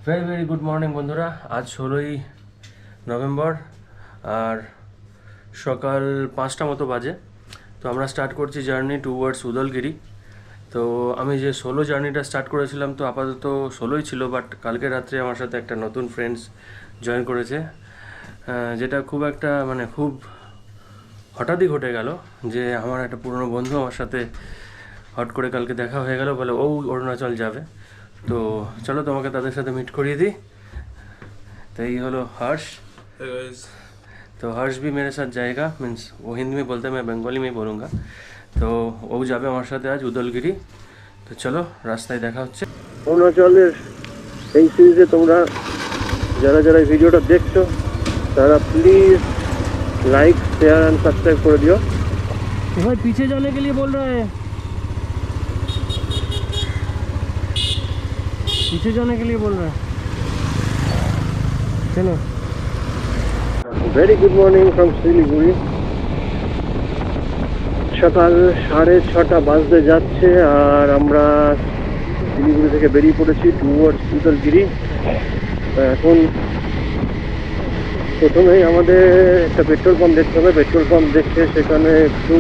Very very good morning বন্ধুরা। আজ 16ই November আর সকাল 5টা মতো বাজে। তো আমরা স্টার্ট করছি জার্নি টুয়ার্ডস উদলগিরি। তো আমি যে সোলো জার্নিটা স্টার্ট করেছিলাম তো আপাতত সোলোই ছিল, বাট কালকে রাত্রে আমার সাথে একটা নতুন ফ্রেন্ডস জয়েন করেছে, যেটা খুব একটা খুব হঠাৎই ঘটে গেল যে আমার একটা পুরনো বন্ধু আমার সাথে হট করে কালকে দেখা হয়ে গেল, বলে ও অরুণাচল যাবে। তো চলো তোমাকে তাদের সাথে মিট করিয়ে দিই। तो ये हलो हर्ष। Hey guys. तो हर्ष भी मेरे साथ जाएगा, मीन्स वो हिंदी में बोलता है, मैं बंगाली में बोलूँगा। तो वो যাবে আমার সাথে আজ উদলগিরি। তো চলো রাস্তায় দেখা হচ্ছে। অরুণাচলের এই সিরিজে তোমরা যারা যারা এই ভিডিওটা দেখছো তারা please like share and subscribe कर दियो। भाई पीछे जाने के लिए बोल रहा है, पीछे जाने के लिए बोल रहा है। चलो very good morning from Siliguri. সকাল 6:30 বাজতে যাচ্ছে আর আমরা শিলিগুড়ি থেকে বেরিয়ে পড়েছি টুয়ার্ডস উদলগিরি। এখন প্রথমেই আমাদের একটা পেট্রোল পাম্প দেখতে হবে। পেট্রোল পাম্প দেখে সেখানে একটু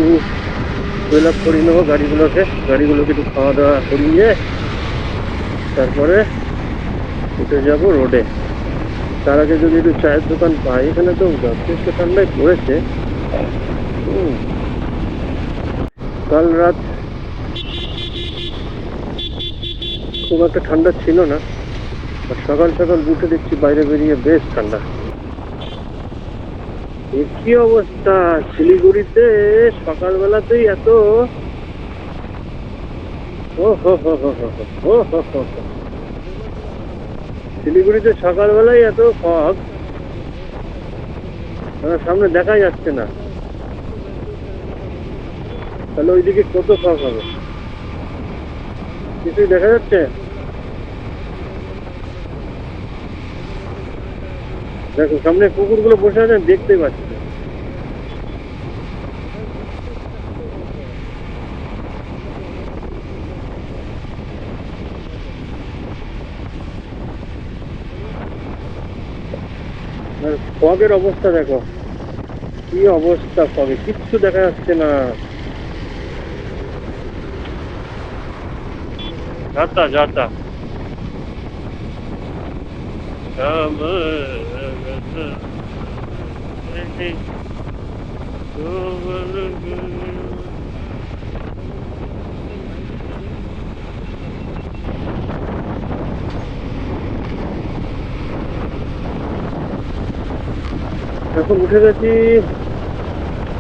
ফিল আপ করিয়ে নেবো গাড়িগুলোকে একটু খাওয়া দাওয়া করিয়ে তারপরে উঠে যাব রোডে। তার আগে যদি একটু চায়ের দোকান পাই, এখানে তো যথেষ্ট ঠান্ডায় পড়েছে। কাল রাত খুব একটা ঠান্ডা ছিল না, আর সকাল সকাল উঠে দেখছি বাইরে বেরিয়ে বেশ ঠান্ডা। কি অবস্থা শিলিগুড়িতে সকালবেলাতেই এত শিলিগুড়িতে সকালবেলায় এত ফগ, সামনে দেখা যাচ্ছে না। তাহলে ওইদিকে কত ফগ হবে, কিছুই দেখা যাচ্ছে। দেখো সামনে কুকুরগুলো বসে আছে, দেখতেই পাচ্ছি না। ফগের অবস্থা দেখো, কি অবস্থা, ফগে কিচ্ছু দেখা যাচ্ছে না। যাতা যাতা এখন উঠে গেছি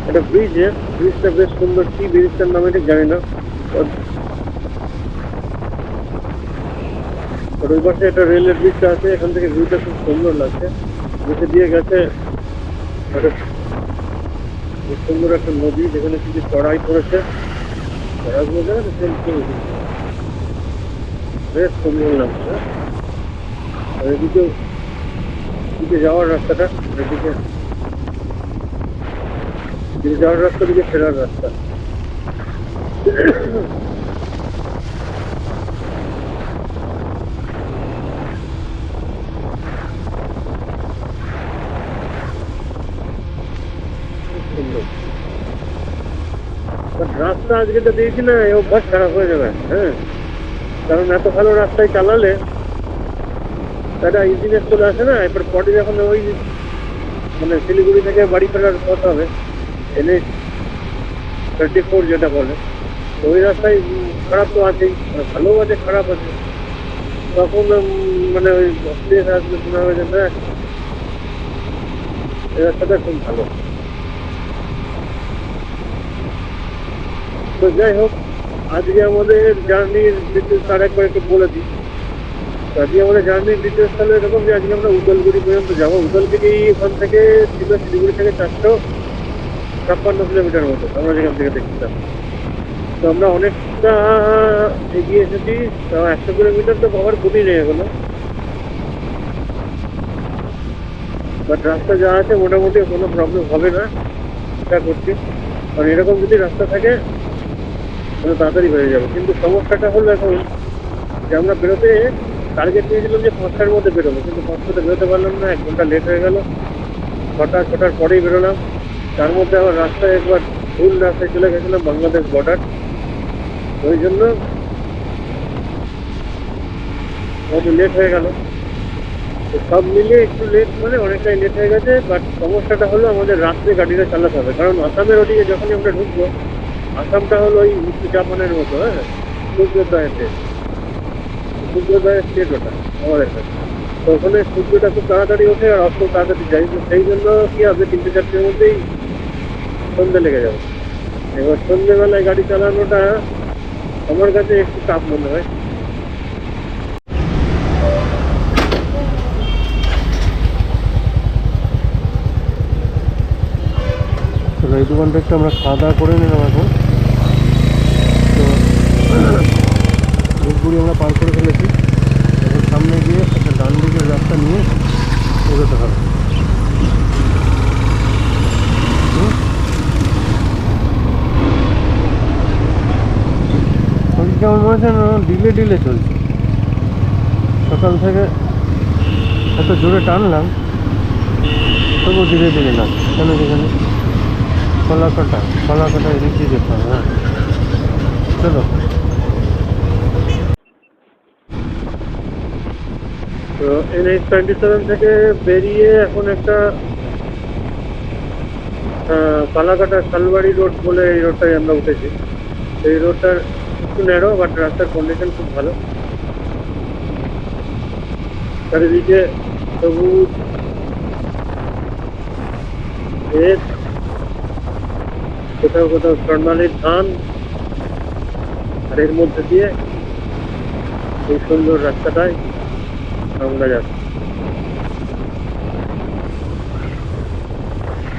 একটা ব্রিজে। ব্রিজটা বেশ সুন্দর, কি ব্রিজটার নাম এটা জানি না। ওই পাশে একটা রেলের ব্রিজটা আছে, এখান থেকে ভিউটা খুব সুন্দর লাগছে। ব্রিজে দিয়ে গেছে খুব সুন্দর একটা নদী, যেখানে কিছু চড়াই করেছে। চড়াইগুলো বেশ সুন্দর লাগছে। আর এদিকে যাওয়ার রাস্তাটা, এদিকে যাওয়ার রাস্তা, দিকে ফেরার রাস্তা। রাস্তা আজকে তো দিয়েছি না, এই অভ্যাস খারাপ হয়ে যাবে। হ্যাঁ, কারণ এত ভালো রাস্তায় চালালে একটা ইঞ্জিনের চলে আসে না। এরপর পরে যখন ওই শিলিগুড়ি থেকে বাড়ি ফেরার পথ হবে, NH-34 যেটা বলে, ওই রাস্তায় খারাপ তো আছেই, ভালো আছে খারাপ আছে। তখন ওই স্ট্রেস আসলে শোনা হবে যে না, এই রাস্তাটা খুব ভালো। তো যাই হোক, আজকে আমাদের জার্নির ডিটেলস আর একবার একটু বলে দিই। আজকে আমাদের জার্নির ডিটেলস তাহলে এরকম যে আজকে আমরা উদলগুড়ি পর্যন্ত যাবো। উদলগুড়ি ওখান থেকে ছিল শিলিগুড়ি থেকে 456 কিলোমিটার মতো আমরা যেখান থেকে দেখছিলাম। তো আমরা অনেকটা এগিয়ে এসেছি, 100 কিলোমিটার তো কভার কমই নেই এখনো। বাট রাস্তা যা আছে মোটামুটি কোনো প্রবলেম হবে না, এটা করছি। আর এরকম যদি রাস্তা থাকে তাহলে তাড়াতাড়ি হয়ে যাবে। কিন্তু সমস্যাটা হলো এখন যে আমরা বেরোতে টার্গেট নিয়েছিলাম যে 5টার মধ্যে বেরোবো, কিন্তু 5টাতে বেরোতে পারলাম না, 1 ঘন্টা লেট হয়ে গেল। 6টার পরেই বেরোলাম। তার মধ্যে আবার রাস্তায় একবার ভুল রাস্তায় চলে গেছিলাম, বাংলাদেশ বর্ডার। ওই জন্য একটু লেট হয়ে গেল। তো সব মিলিয়ে একটু লেট, মানে অনেকটাই লেট হয়ে গেছে। বাট সমস্যাটা হলো আমাদের রাত্রে গাড়িটা চালাতে হবে, কারণ আসামের ওদিকে যখনই আমরা ঢুকবো, আসামটা হলো ওই উত্তর জাপানের মতো, হ্যাঁ, সূর্যোদয়ের দেশ, সূর্যোদয়ের স্টেট ওটা আমাদের কাছে। তো ওখানে সূর্যটা খুব তাড়াতাড়ি ওঠে আর অস্ত তাড়াতাড়ি যায়, তো সেই জন্য কি হবে, 3-4টের মধ্যেই সন্ধ্যে লেগে যাবে। এবার সন্ধ্যেবেলায় গাড়ি চালানোটা আমার কাছে একটু চাপ মনে হয়। চলো এই দোকানটা একটু আমরা খাওয়া দাওয়া করে নিলাম এখন। তো ধূপগুড়ি আমরা পার করে ফেলেছি। এখন সামনে গিয়ে একটা ডান দিকের রাস্তা নিয়ে এগোতে হবে। কেমন মনে হচ্ছে না, ডিলে চলছে। সকাল থেকে এত জোরে টানলাম, তবু ধীরে না। কেন যেখানে কলাকাটা এদিক দিয়ে যেতে হবে। হ্যাঁ, চলো। তো NH-27 থেকে বেরিয়ে এখন একটা পালাকাটা শালবাড়ি রোড বলে এই রোডটায় আমরা উঠেছি। এই রোডটার একটু ন্যারো, বাট রাস্তার কন্ডিশন খুব ভালো। চারিদিকে সবুজ ক্ষেত, কোথাও স্বর্ণালীর ধান, আর এর মধ্যে দিয়ে এই সুন্দর রাস্তাটায় আমরা যাচ্ছি।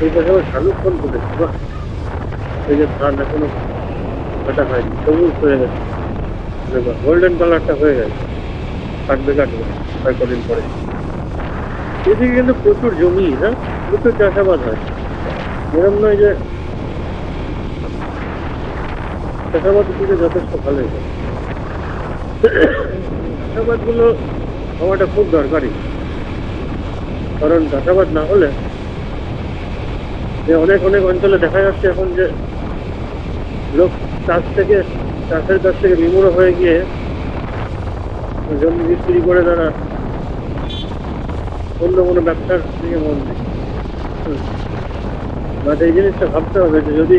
এই পাশে আবার শালুক ফোন করেছি, বাহ! এই যে ধান এখনো কাটা হয়নি, সবুজ হয়ে গেছে, গোল্ডেন কালারটা হয়ে গেছে। কাটবে আর কদিন পরে। এদিকে কিন্তু প্রচুর জমি, হ্যাঁ, প্রচুর চাষাবাদ হয়। এরকম নয় যে চাষাবাদ দিকে যথেষ্ট ভালো হয়েছে। চাষাবাদ গুলো হওয়াটা খুব দরকারি, কারণ চাষাবাদ না হলে যে অনেক অঞ্চলে দেখা যাচ্ছে এখন যে লোক চাষের কাছ থেকে বিমূঢ় হয়ে গিয়ে জমি বিক্রি করে তারা অন্য কোনো ব্যবসার দিকে মন দেয়। বাট এই জিনিসটা ভাবতে হবে যে যদি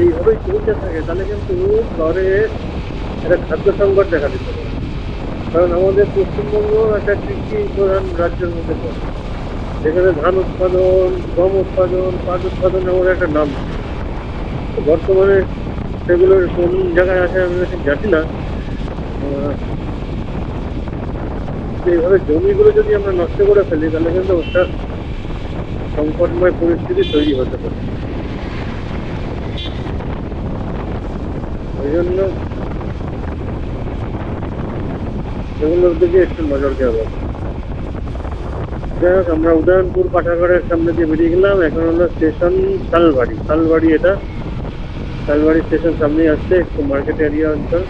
এইভাবেই চলতে থাকে, তাহলে কিন্তু শহরে একটা খাদ্য সংকট দেখা দিতে পারে। কারণ আমাদের পশ্চিমবঙ্গ একটা কৃষি প্রধান রাজ্যের মধ্যে পড়ে, যেখানে ধান উৎপাদন, গম উৎপাদন, পাট উৎপাদন আমাদের একটা নাম। বর্তমানে সেগুলোর কোন জায়গায় আছে আমি ঠিক জানি না। এইভাবে জমিগুলো যদি আমরা নষ্ট করে ফেলি, তাহলে কিন্তু ওটা সংকটময় পরিস্থিতি তৈরি হতে পারে। ওই জন্য সেগুলোর দিকে একটু নজর দেওয়া দরকার। যাই হোক, আমরা উদয়নপুর পাঠাগারের সামনে দিয়ে বেরিয়ে গেলাম। এখন হলো স্টেশন শালবাড়ি। এটা শালবাড়ি স্টেশন সামনেই আসছে, একটু মার্কেট এরিয়া অঞ্চল।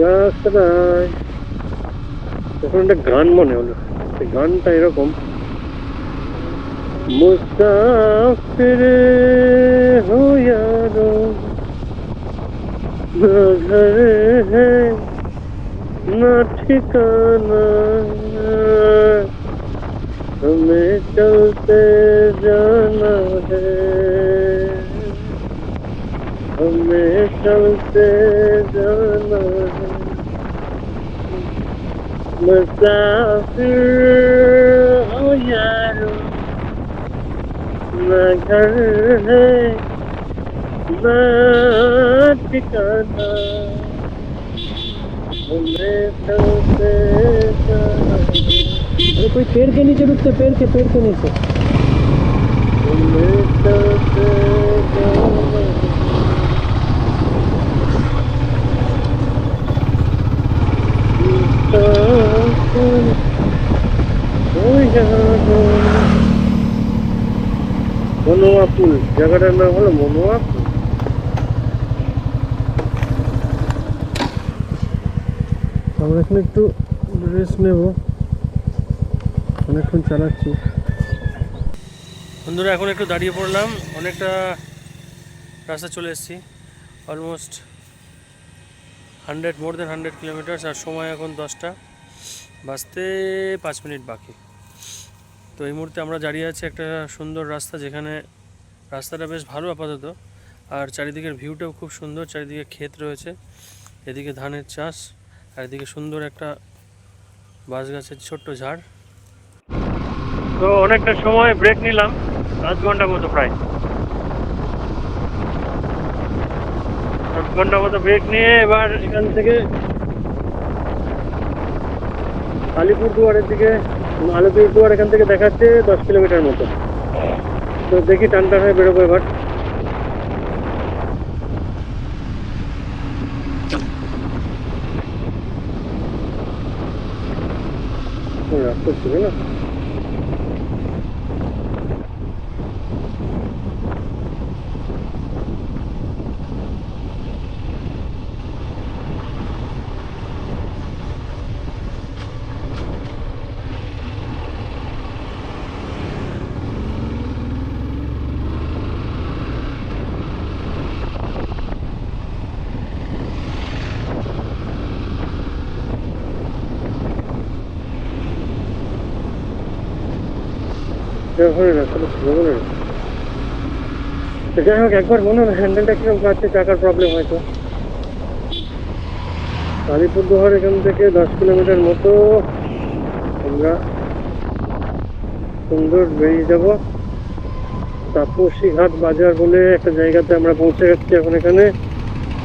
রাস্তায় তখন একটা গান মনে হলো, সেই গানটা এরকম, মুসাফির হো यारो ना घर है ना ठिकाना हमें चलते जाना है हमें चलते जाना है मुसाफिर हो यारो ना घर है ना ठिकाना हमें चलते जाना है अरे कोई पेड़ के नीचे रुकते, पेड़ के नीचे। हमें चलते जाना है मुसाफिर हो यारो মনোয়াপুল, জায়গাটার নাম হলো মনোয়াপুল। আমরা এখানে একটু রেস্ট নেব, অনেকক্ষণ চালাচ্ছি। বন্ধুরা এখন একটু দাঁড়িয়ে পড়লাম, অনেকটা রাস্তা চলে এসেছি, অলমোস্ট 100 মোর দেন 100 কিলোমিটার, আর সময় এখন 10টা বাজতে 5 মিনিট বাকি। তো এই মুহূর্তে আমরা দাঁড়িয়ে আছি একটা সুন্দর রাস্তা, যেখানে রাস্তাটা বেশ ভালো আপাতত, আর চারিদিকের ভিউটাও খুব সুন্দর। চারিদিকে ক্ষেত রয়েছে, এদিকে ধানের চাষ, আর এদিকে সুন্দর একটা বাঁশ গাছের ছোট্ট ঝাড়। তো অনেকটা সময় ব্রেক নিলাম, 10 ঘন্টা মতো, প্রায় 10 ঘন্টা মতো ব্রেক নিয়ে এবার এখান থেকে আলিপুরদুয়ারের দিকে, আলিপুরদুয়ার এখান থেকে দেখাচ্ছে 10 কিলোমিটার মতো। তো দেখি টানটা হয়ে বেরোবো এবার। রাস্তা ছিল না, রাস্তাটা ছিল মনে হয়। যাই হোক, একবার মনে হলো হ্যান্ডেলটা কিরকম কাটছে, চাকার প্রবলেম হয়তো। আলিপুরদুয়ার এখান থেকে 10 কিলোমিটার মতো আমরা সুন্দর বেরিয়ে যাব। তাপসী ঘাট বাজার বলে একটা জায়গাতে আমরা পৌঁছে গেছি এখন এখানে।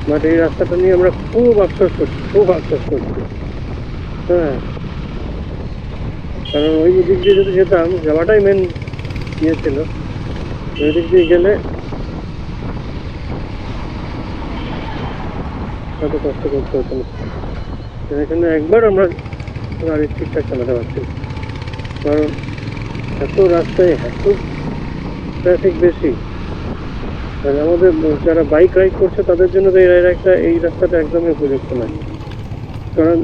বাট এই রাস্তাটা নিয়ে আমরা খুব আফসোস করছি। হ্যাঁ, কারণ ওই দিক দিয়ে যদি যেতাম, যাওয়াটাই মেন ইয়ে ছিল, ওই দিক দিয়ে গেলে এত কষ্ট করতে হতো না। এখানে একবার আমরা গাড়ি ঠিকঠাক চালাতে পারছি, কারণ এত রাস্তায় এত ট্রাফিক বেশি। আর আমাদের যারা বাইক রাইড করছে তাদের জন্য তো এই রাস্তাটা একদমই উপযুক্ত নয়। কারণ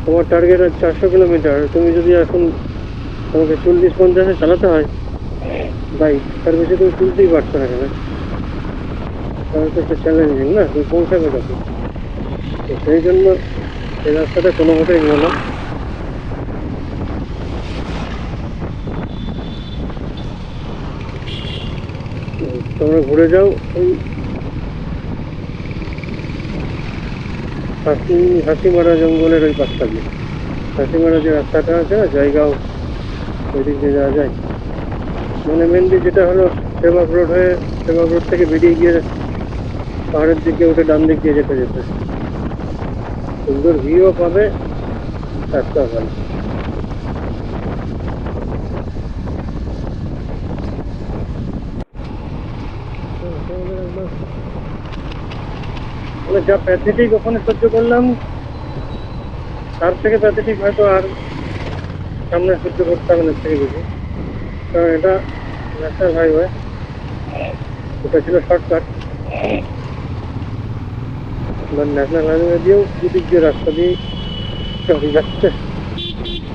তোমার টার্গেট আছে 400 কিলোমিটার, তুমি যদি এখন তোমাকে 40-50-এ চালাতে হয় বাইক, তার বেশি তুমি তুলতেই পারছো না। এখানে তাহলে তো একটা চ্যালেঞ্জিং না, তুমি পৌঁছাবে তখন। তো সেই জন্য এই রাস্তাটা কোনো মতেই নিও না। তোমরা ঘুরে যাও ওই হাসিমারা জঙ্গলের ওই পাশটা দিয়ে। হাসিমারা যে রাস্তাটা আছে না, জায়গাও ওই দিক দিয়ে যাওয়া যায়। মানে মেনলি যেটা হলো সেবাগ রোড হয়ে, সেবাগ রোড থেকে বেরিয়ে গিয়ে পাহাড়ের দিকে উঠে ডান দিক দিয়ে যেতে সুন্দর ভিউও পাবে, রাস্তাও ভালো। যা প্যাথেটিক ওখানে সহ্য করলাম, তার থেকে প্যাথেটিক হয়তো আর সামনে সহ্য করতে হবে না, থেকে বেশি। কারণ এটা ন্যাশনাল হাইওয়ে, এটা ছিল শর্টকাট। ন্যাশনাল হাইওয়ে দিয়েও দুদিক দিয়ে রাস্তা দিয়ে গাড়ি যাচ্ছে,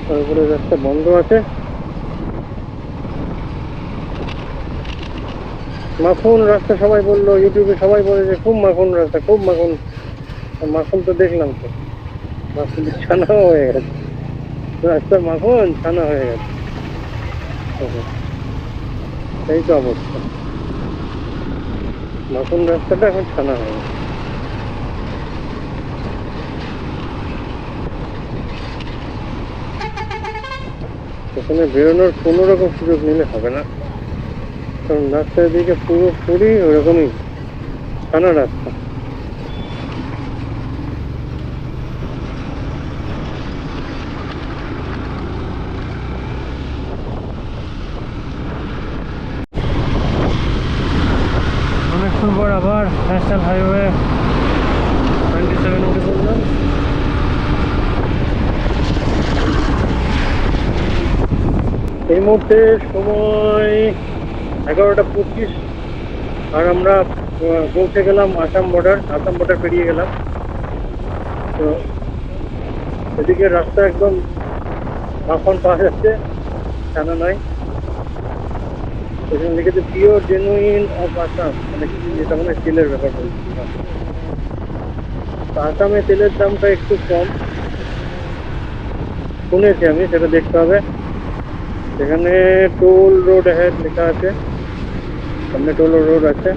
তারপরে রাস্তা বন্ধ আছে। মাখন রাস্তা সবাই বললো, ইউটিউবে সবাই বলে যে খুব মাখন রাস্তা, খুব মাখন। মাখন তো দেখলাম তো, মাখন ছানাও হয়ে গেছে, রাস্তা মাখন ছানা হয়ে গেছে। এই তো অবস্থা, মাখন রাস্তাটা এখন ছানা হয়ে গেছে। এখানে বেরোনোর কোনো রকম সুযোগ নিলে হবে না, কারণ রাস্তার দিকে পুরোপুরি ওরকমই ছানা রাস্তা। অনেকক্ষণ পর আবার ন্যাশনাল হাইওয়ে 27 উঠে পড়লাম। এই মুহূর্তে সময় 11টা 25, আর আমরা পৌঁছে গেলাম আসাম বর্ডার পেরিয়ে গেলাম। তো এদিকে রাস্তা একদম মাখন পাওয়া যাচ্ছে, জানা নয়। এখানে লিখেছে পিওর জেনুইন অফ আসাম, মানে যেটা মানে তেলের ব্যাপার বলছি। তো আসামে তেলের দামটা একটু কম শুনেছি আমি, সেটা দেখতে হবে। এখানে টোল রোড হেড লেখা আছে, সামনে টোল রোড আছে।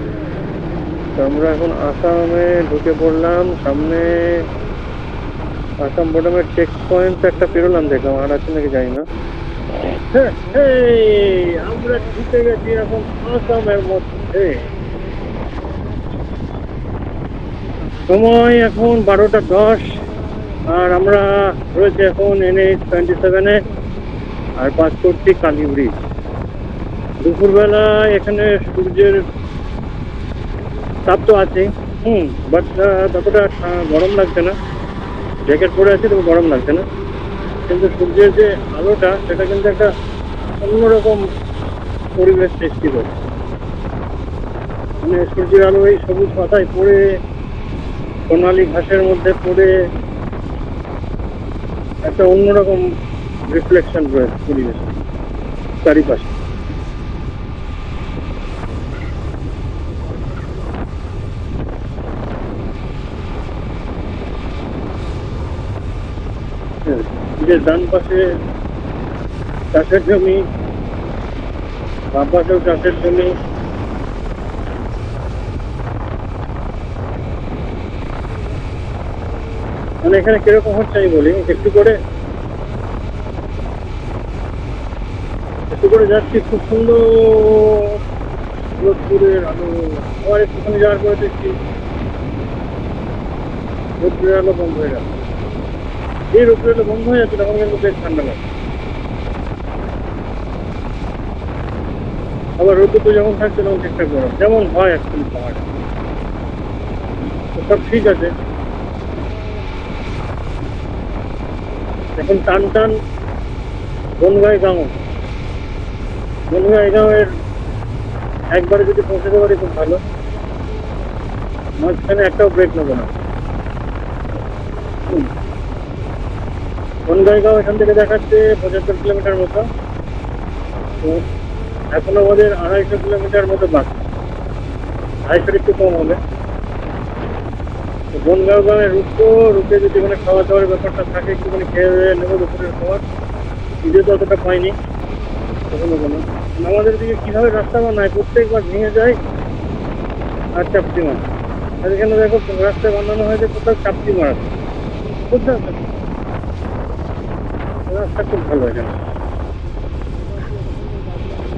তো আমরা এখন আসামে ঢুকে পড়লাম। সামনে আসাম বর্ডারের চেক পয়েন্ট একটা পেরোলাম, দেখলাম আর আছে নাকি জানি না। আমরা ঢুকে গেছি এখন আসামের মধ্যে। সময় এখন 12টা 10, আর আমরা রয়েছে এখন NH-27-এ, আর পাস করছি কালী ব্রিজ। দুপুরবেলা এখানে সূর্যের তাপ তো আছে, বাট ততটা গরম লাগছে না। জ্যাকেট পরে আছে তবু গরম লাগছে না, কিন্তু সূর্যের যে আলোটা সেটা কিন্তু একটা অন্যরকম পরিবেশ সৃষ্টি করে। মানে সূর্যের আলো এই সবুজ পাতায় পড়ে, সোনালি ঘাসের মধ্যে পড়ে একটা অন্যরকম রিফ্লেকশন রয়েছে পরিবেশ চারিপাশে। যে ডান পাশে চাষের জমি, বাম পাশেও চাষের জমি। মানে এখানে কিরকম হচ্ছে আমি বলি, একটু করে যাচ্ছি, খুব সুন্দর রোদ্দুরের আলো। আবার একটুখানি যাওয়ার পরে দেখছি রোদ্দুরের আলো বন্ধ হয়ে গেল। এই রোদ্দুরের আলো বন্ধ হয়ে যাচ্ছে তখন কিন্তু বেশ ঠান্ডা লাগে। আবার রোদ্দুর তো যখন থাকছে তখন ঠিকঠাক গরম, যেমন হয় অ্যাকচুয়ালি পাহাড়ে। তো সব ঠিক আছে। এখন টান বনগাঁই গাঁওয়ের একবারে যদি পৌঁছাতে পারি খুব ভালো, মাঝখানে একটাও ব্রেক নেবো না। বনগাঁই গাঁও এখান থেকে দেখাচ্ছে 75 কিলোমিটার মতো। তো এখন আমাদের 250 কিলোমিটার মতো বাকি, 250 একটু কম হবে। তো বনগাঁও গাঁয়ে রুকে যদি মানে খাওয়া দাওয়ার ব্যাপারটা থাকে, একটুখানি খেয়ে নেবো দুপুরের খাবার। ঈদে তো অতটা পাইনি কখনো। আমাদের দিকে কিভাবে রাস্তা বানায়, প্রত্যেকবার ভেঙে যায় আর চাপটি মারা। আর এখানে দেখো রাস্তায় বানানো হয়েছে কোথাও চাপটি মারা, বুঝতে পারছেন? রাস্তা খুব ভালো এখানে।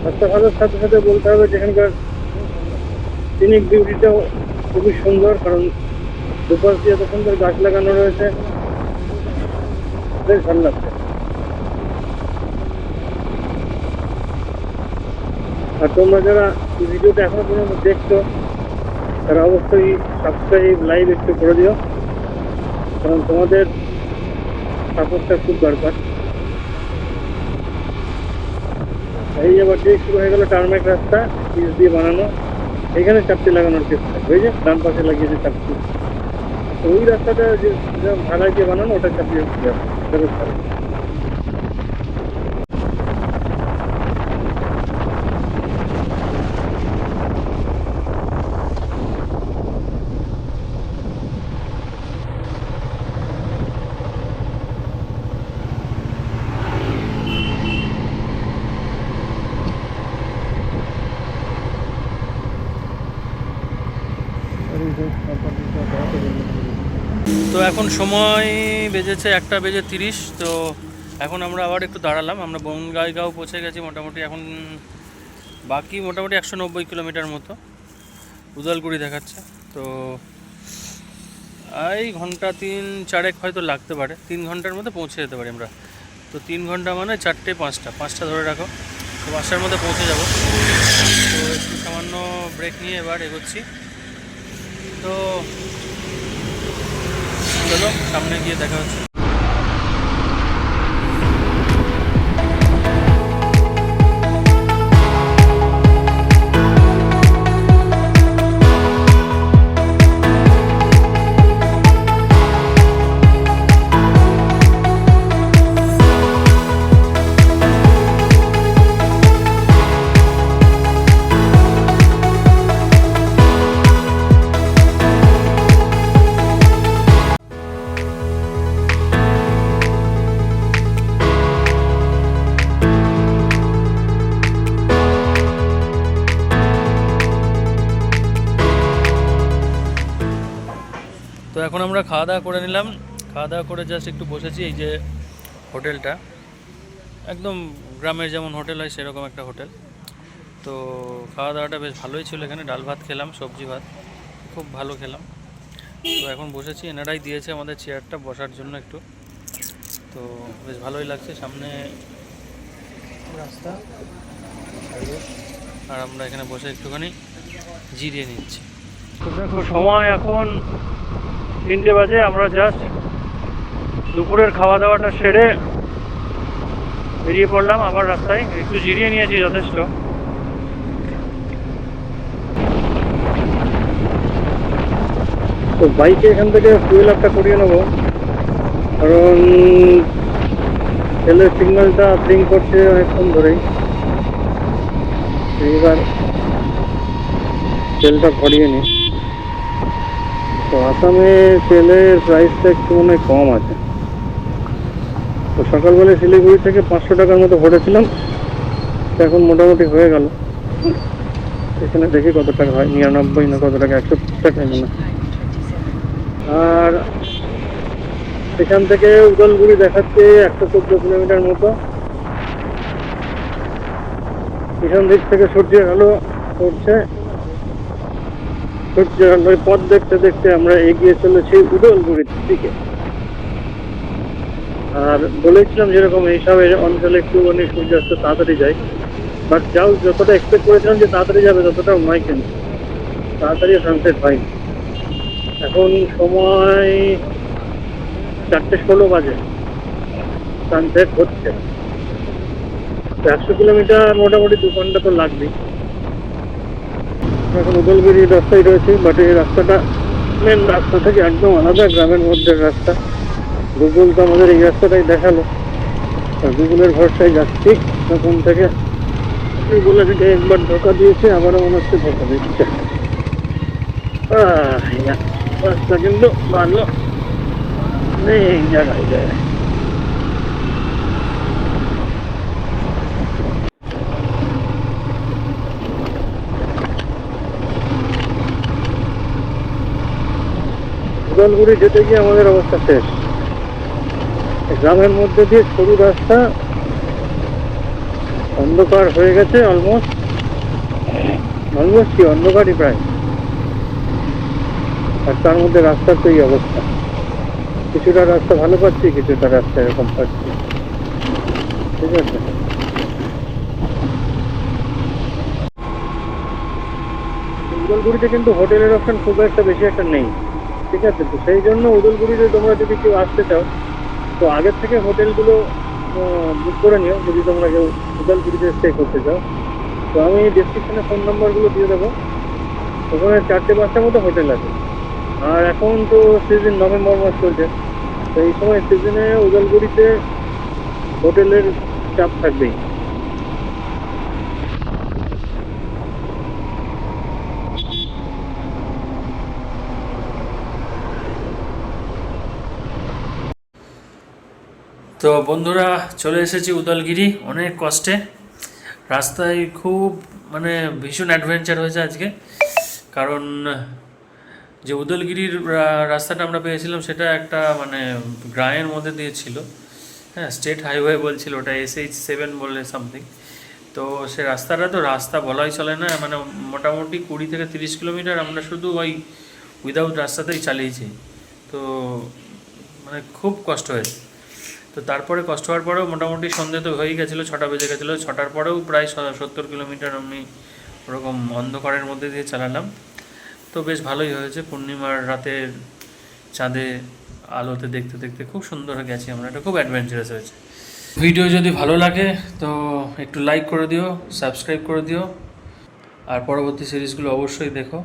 রাস্তা ভালোর সাথে সাথে বলতে হবে যেখানকার সিনিক বিউটিটাও খুবই সুন্দর, কারণ দুপাশ দিয়ে এত সুন্দর গাছ লাগানো রয়েছে, বেশ ভালো লাগছে। আর তোমরা যারা এই ভিডিওটা এখনো পর্যন্ত দেখছো তারা অবশ্যই সাবস্ক্রাইব, লাইভ একটু করে দিও, কারণ তোমাদের সাপোর্টটা খুব দরকার। এই আবার যে শুরু হয়ে গেল টার্মেক রাস্তা, পিচ দিয়ে বানানো। এখানে চাপটি লাগানোর চেষ্টা, ওই যে ডান পাশে লাগিয়েছে চাপটি। তো ওই রাস্তাটা যে ঢালাই দিয়ে বানানো ওটা চাপিয়ে বেশ ভালো। তো এখন সময় বেজেছে 1:30। তো এখন আমরা আবার একটু দাঁড়ালাম। আমরা বনগাইগাঁও পৌঁছে গেছি মোটামুটি। এখন বাকি মোটামুটি 190 কিলোমিটার মতো উদালগুড়ি দেখাচ্ছে। তো এই ঘন্টা 3-4 হয়তো লাগতে পারে, 3 ঘন্টার মধ্যে পৌঁছে যেতে পারি আমরা। তো 3 ঘন্টা মানে 4টে 5টা ধরে রাখো, তো 5টার মধ্যে পৌঁছে যাব। তো একটু সামান্য ব্রেক নিয়ে এবার এগোচ্ছি। তো চলো সামনে গিয়ে দেখা হচ্ছে। তো এখন আমরা খাওয়া দাওয়া করে নিলাম। খাওয়া দাওয়া করে জাস্ট একটু বসেছি। এই যে হোটেলটা, একদম গ্রামের যেমন হোটেল হয় সেরকম একটা হোটেল। তো খাওয়া দাওয়াটা বেশ ভালোই ছিল। এখানে ডাল ভাত খেলাম, সবজি ভাত, খুব ভালো খেলাম। তো এখন বসেছি, এনারাই দিয়েছে আমাদের চেয়ারটা বসার জন্য একটু। তো বেশ ভালোই লাগছে। সামনে রাস্তা আর আমরা এখানে বসে একটুখানি জিরিয়ে নিচ্ছি। তো দেখো সময় এখন 3টে বাজে। আমরা জাস্ট দুপুরের খাওয়া দাওয়াটা সেরে বেরিয়ে পড়লাম আবার রাস্তায়। একটু জিরিয়ে নিয়েছি যথেষ্ট। তো বাইকে এখান থেকে ফুয়েল আপটা করিয়ে নেবো, কারণ তেলের সিগন্যালটা ব্লিঙ্ক করছে অনেকক্ষণ ধরেই। এইবার তেলটা ভরিয়ে নিই। তো আসামে তেলের প্রাইসটা একটু মনে হয় কম আছে। তো সকালবেলায় শিলিগুড়ি থেকে 500 টাকার মতো ভরেছিলাম, এখন মোটামুটি হয়ে গেল। এখানে দেখি কত টাকা হয়, 99 না কত টাকা, 130 টাকা মনে হয়। আর এখান থেকে উদালগুড়ি দেখাচ্ছে 114 কিলোমিটার মতো। পিছন দিক থেকে সূর্যের আলো পড়ছে। সূর্যের আলোয় পথ দেখতে দেখতে আমরা এগিয়ে চলেছি উদালগুড়ির দিকে। আর বলেছিলাম যেরকম এইসব অঞ্চলে একটুখানি সূর্যাস্ত তাড়াতাড়ি যায়, বাট যতটা এক্সপেক্ট করেছিলাম যে তাড়াতাড়ি যাবে ততটাও নয়, কিন্তু তাড়াতাড়ি সানসেট হয়নি। এখন সময় 4:16 বাজে, সানসেট হচ্ছে। 100 কিলোমিটার মোটামুটি 2 ঘন্টা তো লাগবেই। এখন উদলগুড়ির রাস্তায় রয়েছে, বাট এই রাস্তাটা মেন রাস্তা থেকে একদম আলাদা, গ্রামের মধ্যে রাস্তা। গুগল তো আমাদের এই রাস্তাটাই দেখালো, আর গুগলের ভরসায় যাচ্ছি তখন থেকে। গুগলে থেকে একবার ধোকা দিয়েছে, আবারও মনে হচ্ছে ধোকা দিচ্ছে। রাস্তা কিন্তু ভালো নেই জায়গায় জায়গায়। উদালগুড়ি যেতে গিয়ে আমাদের অবস্থা শেষ। গ্রামের মধ্যে দিয়ে সরু রাস্তা, অন্ধকার হয়ে গেছে অলমোস্ট কি অন্ধকারই প্রায়। আর তার মধ্যে রাস্তার তো এই অবস্থা। কিছুটা রাস্তা ভালো পাচ্ছি, কিছুটা রাস্তা এরকম পাচ্ছি। ঠিক আছে, উদালগুড়িতে কিন্তু হোটেলের অপশন খুব একটা বেশি একটা নেই। ঠিক আছে, তো সেই জন্য উদালগুড়িতে তোমরা যদি কেউ আসতে চাও তো আগের থেকে হোটেলগুলো বুক করে নিও, যদি তোমরা কেউ উদালগুড়িতে স্টে করতে চাও। তো আমি ডিসক্রিপশনে ফোন নাম্বারগুলো দিয়ে দেবো। ওখানে 4টে 5টার মতো হোটেল আছে। আর এখন তো সিজন নভেম্বর মাস চলছে, তো এই সময় সিজনে উদালগুড়িতে হোটেলের চাপ থাকবেই। তো বন্ধুরা চলে এসেছি উদলগিরি অনেক কষ্টে। রাস্তায় খুব মানে ভীষণ অ্যাডভেঞ্চার হয়েছে আজকে, কারণ যে উদলগিরির রাস্তাটা আমরা পেয়েছিলাম সেটা একটা মানে গ্রামের মধ্যে দিয়ে ছিল। হ্যাঁ, স্টেট হাইওয়ে বলছিল ওটা, SH7 বলে সামথিং। তো সে রাস্তাটা তো রাস্তা বলাই চলে না, মানে মোটামুটি 20 থেকে 30 কিলোমিটার আমরা শুধু ওই উইদাউট রাস্তাতেই চালিয়েছি। তো মানে খুব কষ্ট হয়েছে। তো তারপরে কষ্ট হওয়ার পরেও মোটামুটি সন্ধ্যে তো হয়েই গেছিলো, 6টা বেজে গেছিলো। 6টার পরেও প্রায় 70 কিলোমিটার আমি ওরকম অন্ধকারের মধ্যে দিয়ে চালালাম। তো বেশ ভালোই হয়েছে, পূর্ণিমার রাতের চাঁদে আলোতে দেখতে দেখতে খুব সুন্দর গেছি আমরা। এটা খুব অ্যাডভেঞ্চারাস হয়েছে। ভিডিও যদি ভালো লাগে তো একটু লাইক করে দিও, সাবস্ক্রাইব করে দিও, আর পরবর্তী সিরিজগুলো অবশ্যই দেখো।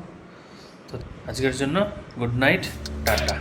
তো আজকের জন্য গুড নাইট, টাটা।